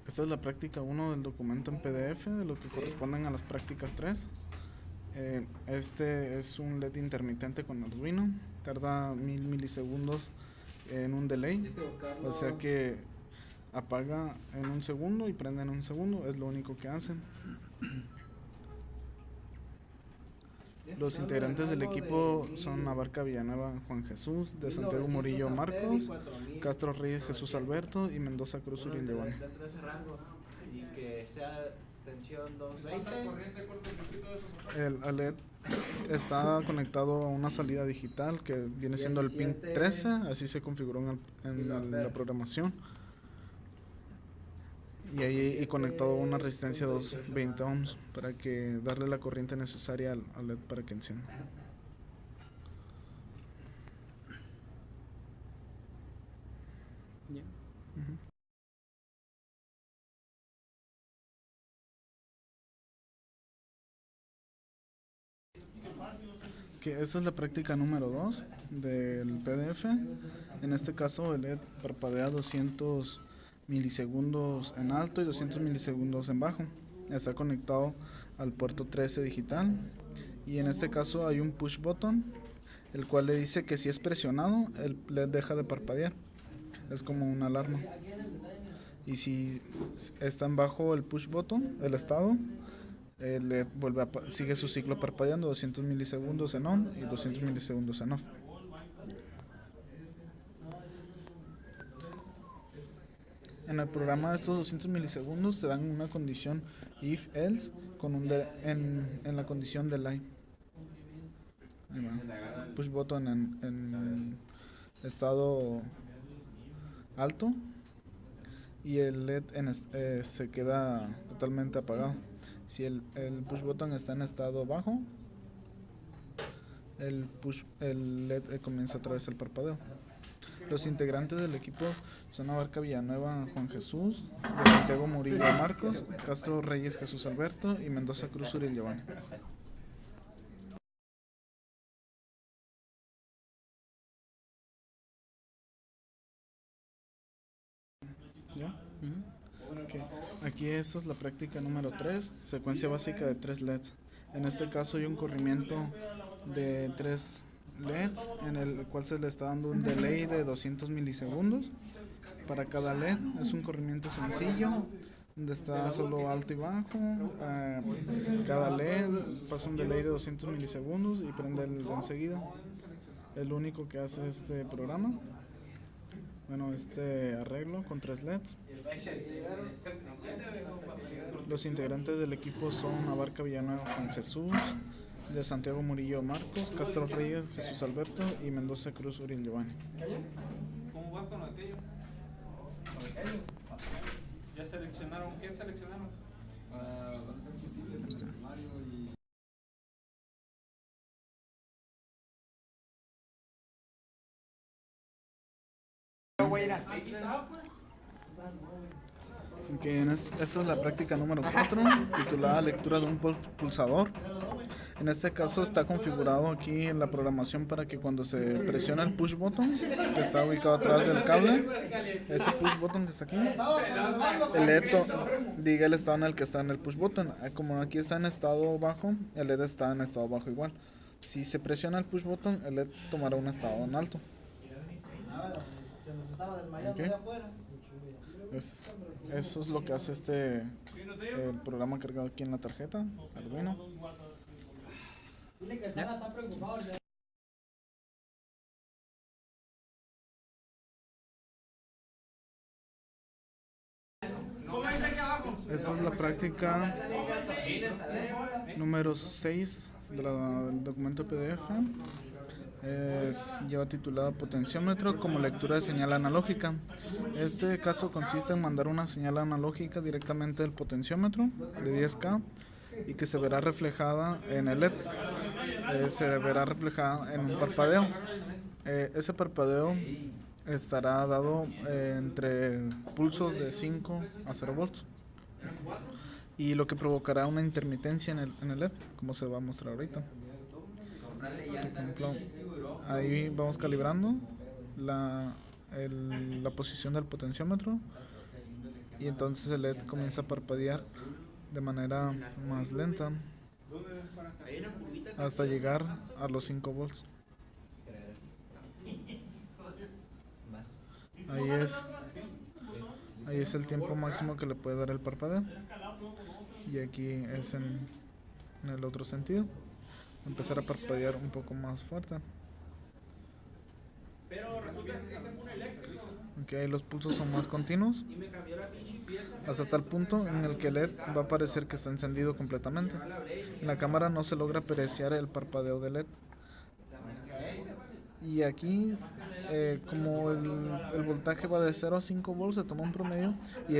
Esta es la práctica 1 del documento en PDF, de lo que corresponden a las prácticas 3. Este es un LED intermitente con Arduino, tarda 1000 milisegundos en un delay, o sea que apaga en un segundo y prende en un segundo, es lo único que hacen. Los integrantes del equipo son Abarca Villanueva Juan Jesús, de Santiago Murillo Marcos, Castro Reyes Jesús Alberto y Mendoza Cruz Uriel Giovanni. Y que sea tensión 220. El LED está conectado a una salida digital que viene siendo el pin 13, así se configuró en la programación. Y ahí conectado a una resistencia de 220 ohms para que darle la corriente necesaria al LED para que encienda. Que esta es la práctica número 2 del PDF. En este caso el LED parpadea 200 milisegundos en alto y 200 milisegundos en bajo. Está conectado al puerto 13 digital y en este caso hay un push button, el cual le dice que si es presionado el LED deja de parpadear. Es como una alarma. Y si está en bajo el push button, el estado, el LED sigue su ciclo parpadeando, 200 milisegundos en on y 200 milisegundos en off. En el programa de estos 200 milisegundos te dan una condición if else con en la condición delay. Push button en estado alto y el LED se queda totalmente apagado. Si el push button está en estado bajo, el LED comienza otra vez el parpadeo. Los integrantes del equipo son Abarca Villanueva Juan Jesús, de Santiago Murillo Marcos, Castro Reyes Jesús Alberto y Mendoza Cruz Uriel Giovanni. ¿Ya? Okay. Aquí esta es la práctica número 3, secuencia básica de 3 LEDs. En este caso hay un corrimiento de 3 LEDs en el cual se le está dando un delay de 200 milisegundos para cada LED. Es un corrimiento sencillo donde está solo alto y bajo. Cada LED pasa un delay de 200 milisegundos y prende de enseguida. Es lo único que hace este programa. Bueno, este arreglo con 3 LEDs. Los integrantes del equipo son Abarca Villanueva Juan Jesús, de Santiago Murillo Marcos, Castro Reyes Jesús Alberto y Mendoza Cruz Uriel Giovanni. ¿Cómo va con aquello? ¿Ya seleccionaron? ¿Quién seleccionaron? Van a ser fusibles en el primario y... Okay, esta es la práctica número 4, titulada Lectura de un pulsador. En este caso está configurado aquí en la programación para que cuando se presiona el push button, que está ubicado atrás del cable, ese push button que está aquí, el LED diga el estado en el que está en el push button. Como aquí está en estado bajo, el LED está en estado bajo igual. Si se presiona el push button, el LED tomará un estado en alto. Okay. Eso es lo que hace el programa cargado aquí en la tarjeta Arduino. Esta es la práctica número 6 del documento PDF. Lleva titulado Potenciómetro como lectura de señal analógica. Este caso consiste en mandar una señal analógica directamente del potenciómetro de 10K y que se verá reflejada en el LED. Se verá reflejada en un parpadeo. Ese parpadeo estará dado entre pulsos de 5 a 0 volts y lo que provocará una intermitencia en el LED, como se va a mostrar ahorita. Por ejemplo, ahí vamos calibrando la posición del potenciómetro y entonces el LED comienza a parpadear de manera más lenta hasta llegar a los 5 volts. Ahí es el tiempo máximo que le puede dar el parpadeo. Y aquí es en el otro sentido. Empezar a parpadear un poco más fuerte. Ok, los pulsos son más continuos. Hasta tal punto en el que el LED va a parecer que está encendido completamente. En la cámara no se logra apreciar el parpadeo del LED. Y aquí, como el voltaje va de 0 a 5 volts, se toma un promedio. Y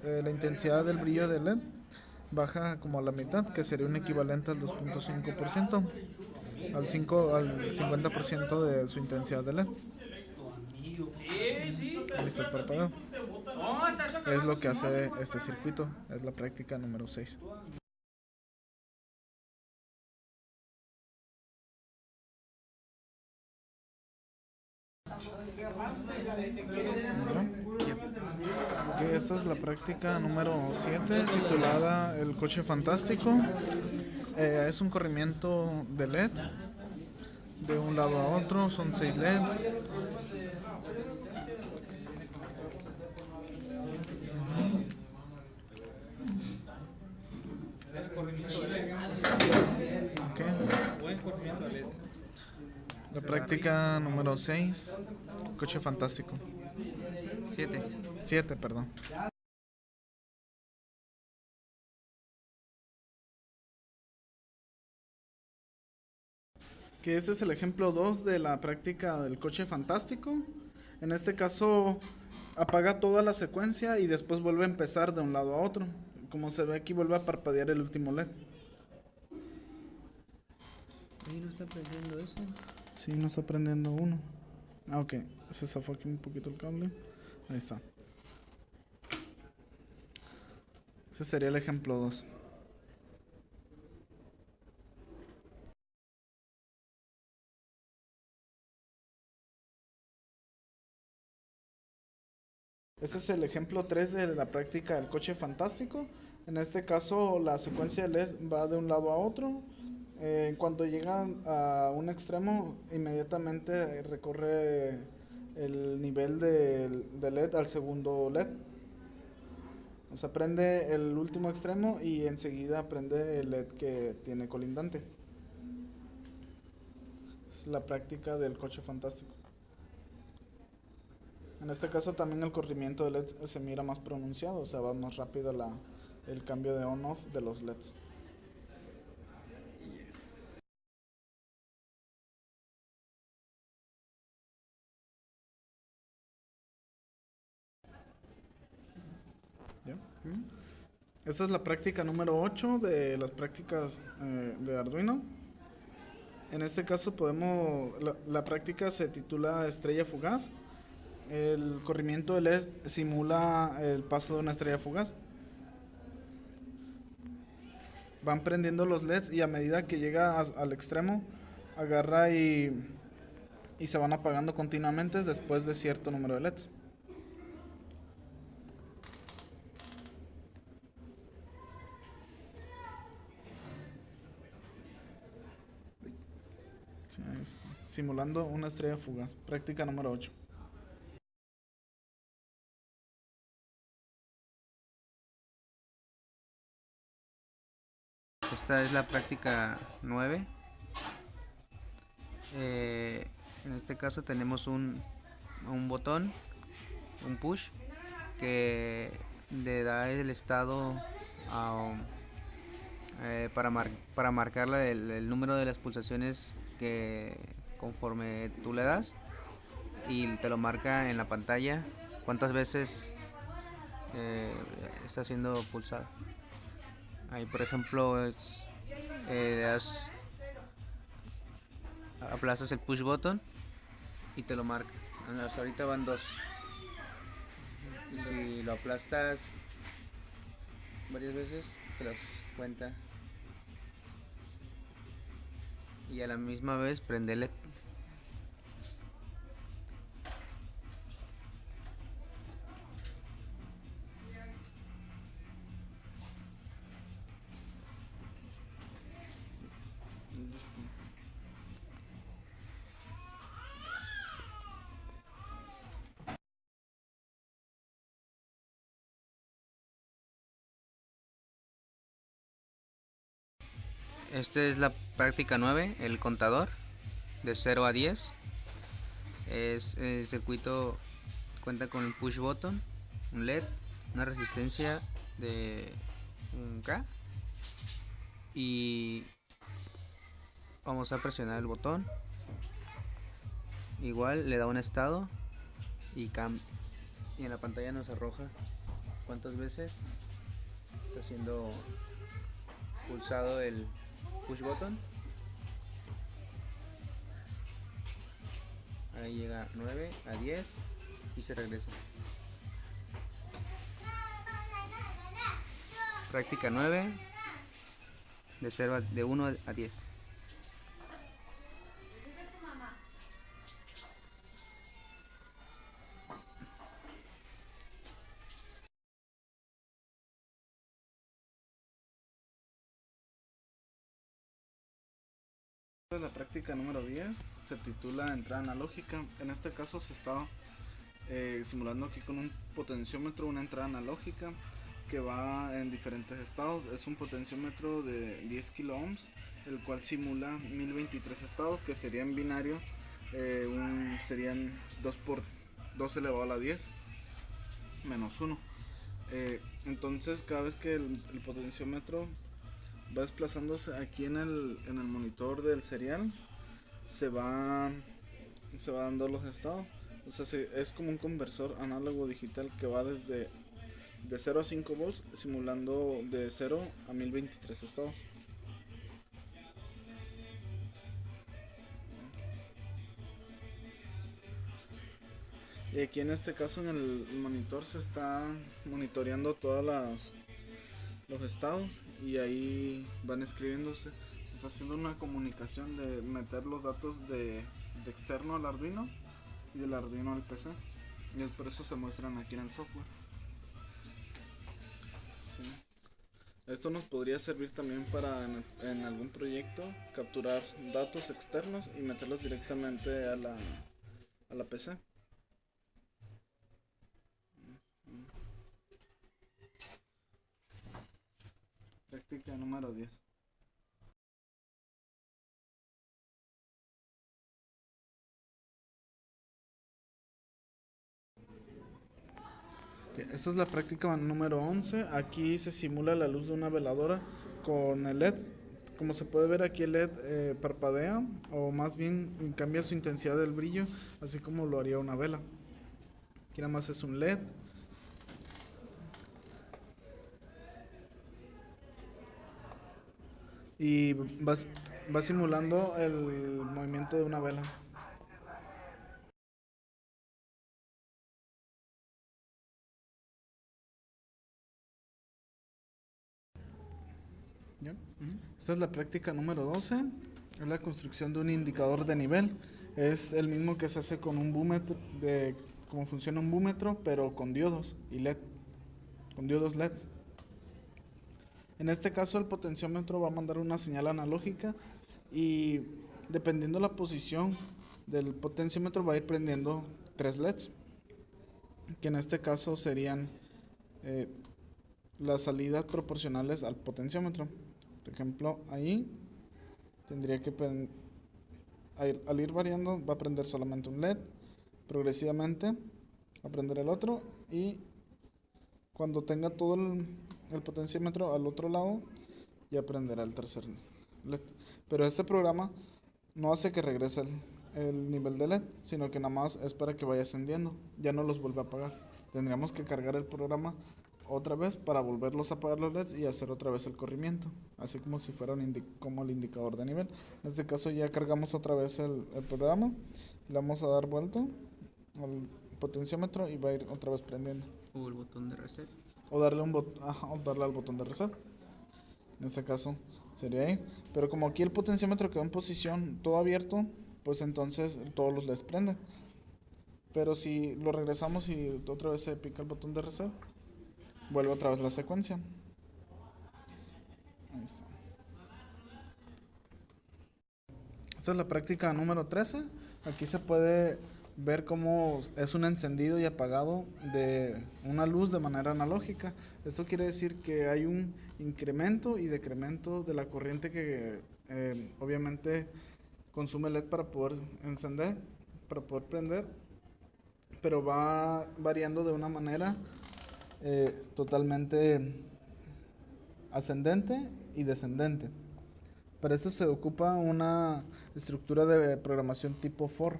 la intensidad del brillo del LED baja como a la mitad, que sería un equivalente al 2.5%, al 50% de su intensidad de LED. Ahí está el parpadeo. Es lo que hace este circuito, es la práctica número 6. Ok, esta es la práctica número 7, titulada El coche fantástico. Es un corrimiento de LED de un lado a otro, son 6 LEDs. La práctica número 6, coche fantástico. 7, perdón. Que este es el ejemplo 2 de la práctica del coche fantástico. En este caso apaga toda la secuencia y después vuelve a empezar de un lado a otro. Como se ve aquí, vuelve a parpadear el último LED. ¿Y no está prendiendo eso? Sí, no está prendiendo uno. Ah, ok. Se zafó aquí un poquito el cable. Ahí está. Ese sería el ejemplo 2. Este es el ejemplo 3 de la práctica del coche fantástico. En este caso la secuencia de LED va de un lado a otro. Cuando llegan a un extremo, inmediatamente recorre el nivel de LED al segundo LED. O sea, prende el último extremo y enseguida prende el LED que tiene colindante. Es la práctica del coche fantástico. En este caso también el corrimiento de LED se mira más pronunciado, o sea, va más rápido el cambio de on-off de los LEDs. ¿Ya? Esta es la práctica número 8 de las prácticas de Arduino. En este caso la práctica se titula Estrella Fugaz. El corrimiento de LED simula el paso de una estrella fugaz. Van prendiendo los LEDs y a medida que llega al extremo, agarra y se van apagando continuamente después de cierto número de LEDs. Sí, ahí está. Simulando una estrella fugaz. Práctica número 8. Esta es la práctica 9. En este caso tenemos un botón, un push, que le da el estado para marcar el número de las pulsaciones que conforme tú le das, y te lo marca en la pantalla cuántas veces está siendo pulsado. Ahí, por ejemplo, aplastas el push button y te lo marca. Hasta ahorita van 2. Y si lo aplastas varias veces, te los cuenta. Y a la misma vez prende el LED. Esta es la práctica 9, el contador de 0 a 10. El circuito cuenta con un push button, un LED, una resistencia de un K y vamos a presionar el botón. Igual le da un estado y en la pantalla nos arroja cuántas veces está siendo pulsado el push button. Ahí llega 9 a 10 y se regresa. Práctica 9 de 1 a 10. La práctica número 10 se titula entrada analógica. En este caso se está simulando aquí con un potenciómetro una entrada analógica que va en diferentes estados. Es un potenciómetro de 10 kilo ohms, el cual simula 1023 estados, que sería en binario, serían 2 por 2 elevado a la 10 menos 1. Entonces cada vez que el potenciómetro va desplazándose aquí en el monitor del serial, se va dando los estados. O sea, es como un conversor análogo digital que va desde de 0 a 5 volts, simulando de 0 a 1023 estados. Y aquí en este caso en el monitor se está monitoreando todos los estados y ahí van escribiéndose. Se está haciendo una comunicación de meter los datos de externo al Arduino y del Arduino al PC, y por eso se muestran aquí en el software. Sí. Esto nos podría servir también para en algún proyecto capturar datos externos y meterlos directamente a la PC. Práctica número 10. Esta es la práctica número 11. Aquí se simula la luz de una veladora con el LED. Como se puede ver aquí, el LED parpadea, o más bien cambia su intensidad del brillo, así como lo haría una vela. Aquí nada más es un LED. Y va simulando el movimiento de una vela. ¿Ya? Esta es la práctica número 12. Es la construcción de un indicador de nivel. Es el mismo que se hace con un búmetro, como funciona un búmetro, pero con diodos y LED, con diodos LEDs. En este caso el potenciómetro va a mandar una señal analógica y dependiendo la posición del potenciómetro va a ir prendiendo 3 LEDs, que en este caso serían las salidas proporcionales al potenciómetro. Por ejemplo, ahí tendría que al ir variando va a prender solamente un LED, progresivamente va a prender el otro, y cuando tenga todo el potenciómetro al otro lado ya prenderá el tercer LED. Pero este programa no hace que regrese el nivel de LED, sino que nada más es para que vaya ascendiendo, ya no los vuelve a apagar. Tendríamos que cargar el programa otra vez para volverlos a apagar los LEDs y hacer otra vez el corrimiento, así como si fuera como el indicador de nivel. En este caso ya cargamos otra vez el programa, le vamos a dar vuelta al potenciómetro y va a ir otra vez prendiendo. O el botón de reset. O darle al botón de reset. En este caso sería ahí. Pero como aquí el potenciómetro quedó en posición todo abierto, pues entonces todos los LEDs prenden. Pero si lo regresamos y otra vez se pica el botón de reset, vuelve otra vez la secuencia. Ahí está. Esta es la práctica número 13. Aquí se puede ver cómo es un encendido y apagado de una luz de manera analógica. Esto quiere decir que hay un incremento y decremento de la corriente que obviamente consume el LED para poder encender, para poder prender, pero va variando de una manera totalmente ascendente y descendente. Para esto se ocupa una estructura de programación tipo for,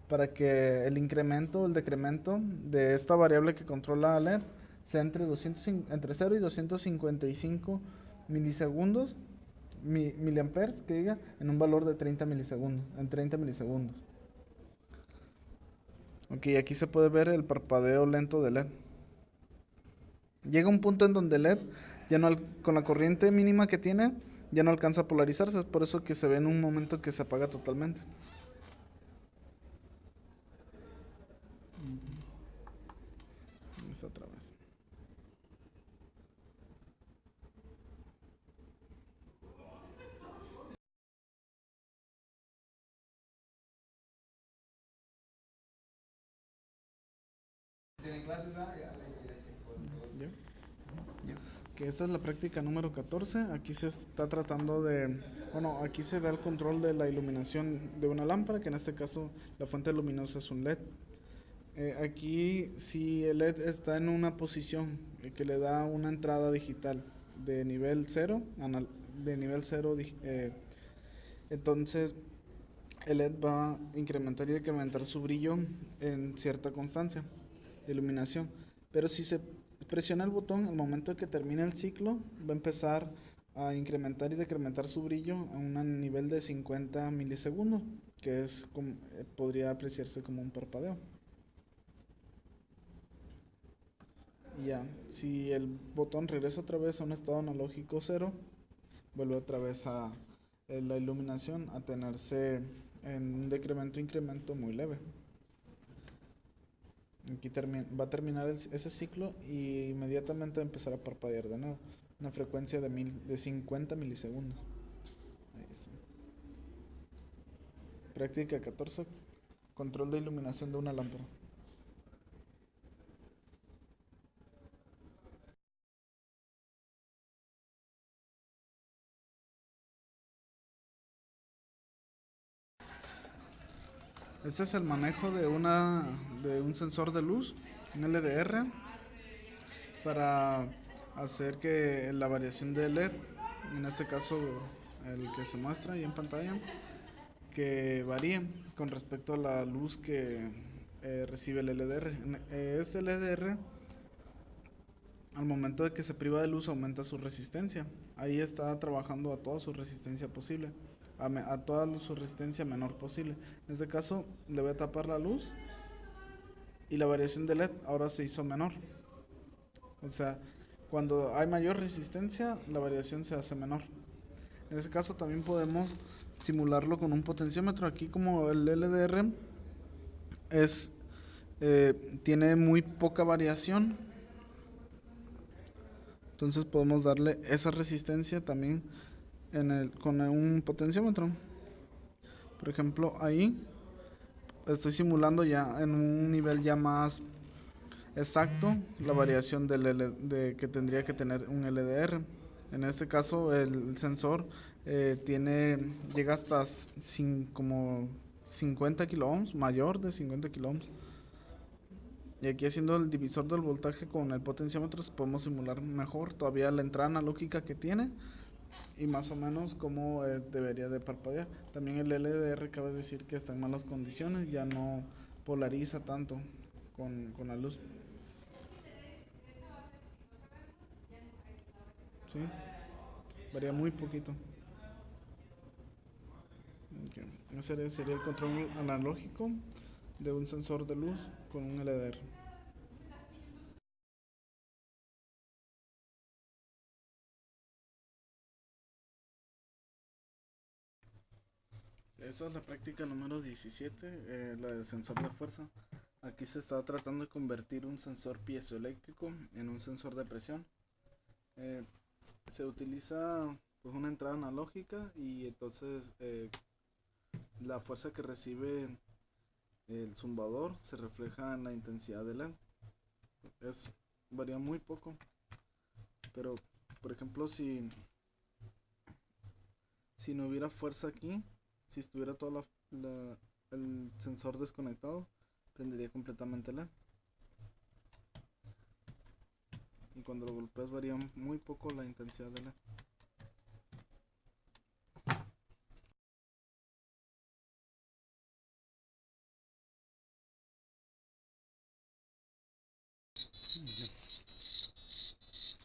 para que el incremento o el decremento de esta variable que controla LED sea entre 0 y 255 milisegundos, miliamperes, que diga, en un valor de 30 milisegundos, en 30 milisegundos. Ok, aquí se puede ver el parpadeo lento de LED. Llega un punto en donde el LED, ya no, con la corriente mínima que tiene, ya no alcanza a polarizarse, es por eso que se ve en un momento que se apaga totalmente. Esta otra vez. ¿Tienen clases, verdad? ¿Ya? Que esta es la práctica número 14. Aquí se está tratando de, bueno, aquí se da el control de la iluminación de una lámpara, que en este caso la fuente luminosa es un LED. Aquí si el LED está en una posición que le da una entrada digital de nivel 0, entonces el LED va a incrementar y decrementar su brillo en cierta constancia de iluminación. Pero si se presiona el botón, al momento de que termine el ciclo, va a empezar a incrementar y decrementar su brillo a un nivel de 50 milisegundos, que es podría apreciarse como un parpadeo. Y ya, si el botón regresa otra vez a un estado analógico 0, vuelve otra vez a la iluminación a tenerse en un decremento-incremento muy leve. Aquí va a terminar ese ciclo y inmediatamente va a empezar a parpadear de nuevo. Una frecuencia de 50 milisegundos. Ahí está. Práctica 14. Control de iluminación de una lámpara. Este es el manejo de un sensor de luz, un LDR, para hacer que la variación de LED, en este caso el que se muestra ahí en pantalla, que varíe con respecto a la luz que recibe el LDR. Este LDR, al momento de que se priva de luz, aumenta su resistencia. Ahí está trabajando a toda su resistencia posible, a toda su resistencia menor posible. En este caso le voy a tapar la luz y la variación de LED ahora se hizo menor. O sea, cuando hay mayor resistencia, la variación se hace menor. En este caso también podemos simularlo con un potenciómetro. Aquí, como el LDR tiene muy poca variación, entonces podemos darle esa resistencia también con un potenciómetro. Por ejemplo, ahí estoy simulando ya en un nivel ya más exacto la variación que tendría que tener un LDR. En este caso el sensor llega hasta como 50 kiloohms, mayor de 50 kiloohms. Y aquí, haciendo el divisor del voltaje con el potenciómetro, podemos simular mejor todavía la entrada analógica que tiene y más o menos cómo debería de parpadear. También el LDR, cabe decir que está en malas condiciones, ya no polariza tanto con la luz. ¿Sí? Varía muy poquito. Okay. Ese sería el control analógico de un sensor de luz con un LDR. Esta es la práctica número 17, la del sensor de fuerza. Aquí se está tratando de convertir un sensor piezoeléctrico en un sensor de presión. Se utiliza pues una entrada analógica y entonces la fuerza que recibe el zumbador se refleja en la intensidad del LED. Varía muy poco, pero por ejemplo si no hubiera fuerza aquí, si estuviera todo el sensor desconectado, prendería completamente el LED. Y cuando lo golpeas varía muy poco la intensidad del LED.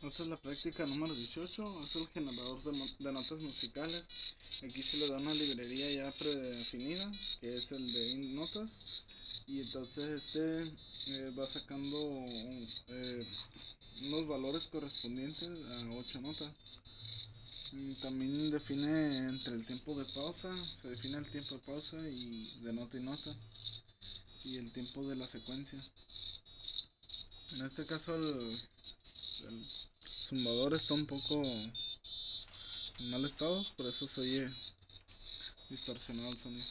Esta es la práctica número 18, es el generador de notas musicales. Aquí se le da una librería ya predefinida, que es el de notas, y entonces va sacando unos valores correspondientes a 8 notas. Y también define entre el tiempo de pausa, se define el tiempo de pausa y de nota y nota, y el tiempo de la secuencia. En este caso el zumbador está un poco en mal estado, por eso se oye distorsionado el sonido.